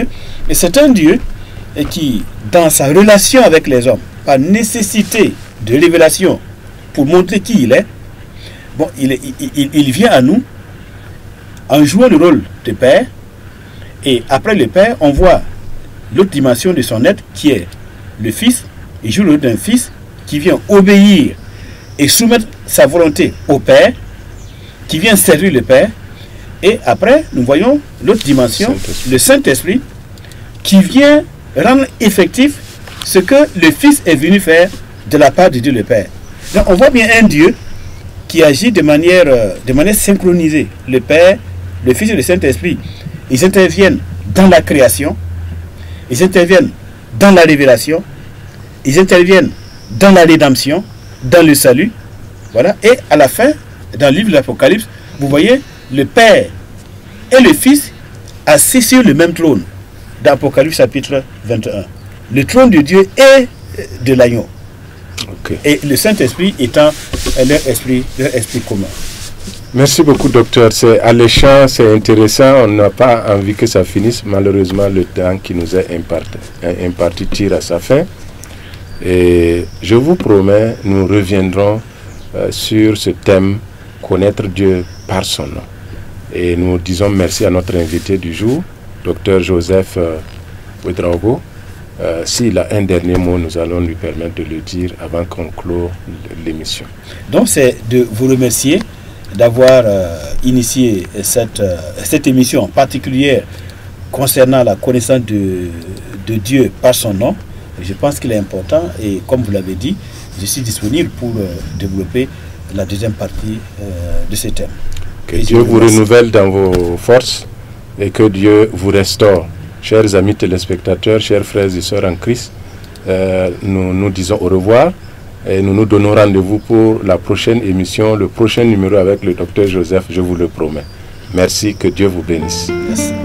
c'est un Dieu qui, dans sa relation avec les hommes, par nécessité de révélation pour montrer qui il est, bon, il vient à nous en jouant le rôle de Père, et après le Père, on voit l'autre dimension de son être qui est le Fils. Il joue le rôle d'un Fils qui vient obéir et soumettre sa volonté au Père, qui vient servir le Père. Et après, nous voyons l'autre dimension, le Saint-Esprit, qui vient rendre effectif ce que le Fils est venu faire de la part de Dieu le Père. Donc on voit bien un Dieu qui agit de manière synchronisée. Le Père, le Fils et le Saint-Esprit, ils interviennent dans la création, ils interviennent dans la révélation, ils interviennent dans la rédemption, dans le salut. Voilà. Et à la fin, dans le livre de l'Apocalypse, vous voyez le Père et le Fils assis sur le même trône, dans Apocalypse chapitre 21. Le trône de Dieu et de l'agneau. Okay. Et le Saint-Esprit étant leur esprit commun. Merci beaucoup, docteur. C'est alléchant, c'est intéressant. On n'a pas envie que ça finisse. Malheureusement, le temps qui nous est imparti tire à sa fin. Et je vous promets, nous reviendrons sur ce thème, connaître Dieu par son nom. Et nous disons merci à notre invité du jour, docteur Joseph Ouedraogo. S'il a un dernier mot, nous allons lui permettre de le dire avant qu'on clôt l'émission. Donc c'est de vous remercier d'avoir initié cette émission en particulier concernant la connaissance de Dieu par son nom. Je pense qu'il est important et comme vous l'avez dit, je suis disponible pour développer la deuxième partie de ce thème. Que Dieu vous renouvelle dans vos forces et que Dieu vous restaure. Chers amis téléspectateurs, chers frères et sœurs en Christ, nous nous disons au revoir et nous nous donnons rendez-vous pour la prochaine émission, le prochain numéro avec le docteur Joseph, je vous le promets. Merci, que Dieu vous bénisse. Merci.